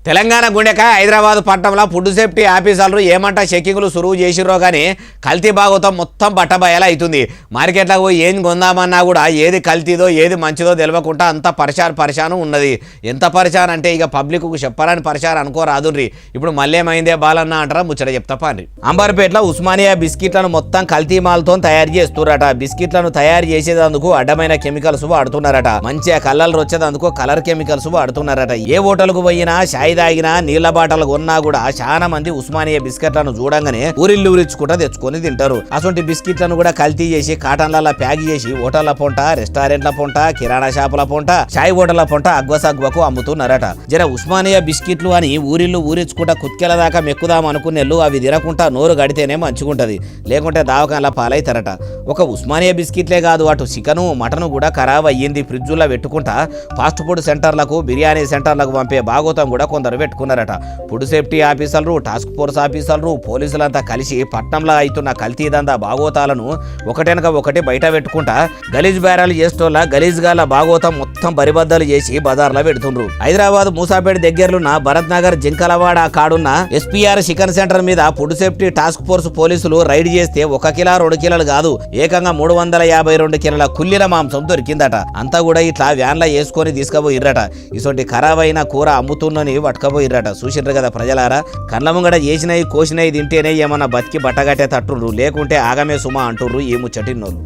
తెలంగాణ గుండెకాయ హైదరాబాద్ పట్టణంలో food safety ఆఫీసర్లు ఏమంటా చెక్కింగ్లు సురువు చేసిర్రో కానీ కల్తీ బాగోతం మొత్తం బట్టబయలా అవుతుంది. మార్కెట్లకు పోయి ఏం కొందామన్నా కూడా ఏది కల్తీదో ఏది మంచిదో తెలియకుండా అంత పరిశాను ఉన్నది. ఎంత పరిశాన్ అంటే ఇక పబ్లిక్కు చెప్పరాని పరిశాన్ అనుకోరాదుర్రి. ఇప్పుడు మళ్ళేమైందే బాలన్న అంటారా ముచ్చట చెప్తా పాండ్రి. అంబర్పేటలో ఉస్మానియా బిస్కెట్లను మొత్తం కల్తీ మాల్తో తయారు చేస్తున్నారట. బిస్కెట్లను తయారు చేసేందుకు అడ్డమైన కెమికల్స్ వాడుతున్నారట. మంచిగా కలర్లు వచ్చేందుకు కలర్ కెమికల్స్ వాడుతున్నారట. ఏ హోటల్కు పోయినా చాయ్ తాగినా నీళ్ల బాటలు కొన్నా కూడా చాలా మంది ఉస్మానియా బిస్కెట్లను చూడంగానే ఊరిల్లు ఊరించుకుంటా తెచ్చుకొని తింటారు. అటువంటి బిస్కెట్లను కూడా కల్తీ చేసి కాటన్ల ప్యాక్ చేసి హోటళ్ల పొంట, రెస్టారెంట్ల పొంట, కిరాణా షాపుల పొంట, చాయ్ హోటళ్ల పొంట అగ్వసగ్వకు అమ్ముతున్నారట. జర ఉస్మానియా బిస్కెట్లు అని ఊరిల్లు ఊరించుకుంటా కుత్కెల దాకా మెక్కుదాం అనుకునేళ్ళు అవి తినకుండా నోరు గడితేనే మంచిగుంటది, లేకుంటే దావకాన్ల పాలైతారట. ఒక ఉస్మానియా బిస్కెట్లే కాదు, అటు చికెను మటను కూడా ఖరాబ్ అయ్యింది. ఫ్రిడ్జుల్లో పెట్టుకుంటా ఫాస్ట్ ఫుడ్ సెంటర్లకు, బిర్యానీ సెంటర్లకు పంపే భాగోతం కూడా కొందరు పెట్టుకున్నారట. ఫుడ్ సేఫ్టీ ఆఫీసర్లు, టాస్క్ ఫోర్స్ ఆఫీసర్లు, పోలీసులంతా కలిసి పట్నంలో అవుతున్న కల్తీ దందా భాగోతాలను ఒకటెనక ఒకటి బయట పెట్టుకుంటా గలీజ్ బేరాలు చేస్తోళ్ళ గలీజ్ గాల భాగోతం మొత్తం బరిబద్దలు చేసి బజార్లో పెడుతుండ్రు. హైదరాబాద్ మూసాపేట దగ్గరలున్న భరత్ నగర్ జింకలవాడ కాడున్న ఎస్పీఆర్ చికెన్ సెంటర్ మీద ఫుడ్ సేఫ్టీ టాస్క్ ఫోర్స్ పోలీసులు రైడ్ చేస్తే 1 కిలో 2 కిలోలు కాదు, ఏకంగా 352 కిలోల కుల్లిల మాంసం దొరికిందట. అంతా కూడా ఇట్లా వ్యాన్లో వేసుకొని తీసుకుపోయిర్రట. ఇటువంటి ఖరాబ్ అయిన కూర అమ్ముతున్నని పట్టుకపోయిర్రట. చూసిండ్రు కదా ప్రజలారా, కళ్ళ ముంగడ చేసినవి కోసినవి తింటేనే ఏమన్నా బతికి బట్టగట్టే తట్టుండ్రు, లేకుంటే ఆగమే సుమా అంటుర్రు ఈ ముచ్చటిన్నోళ్ళు.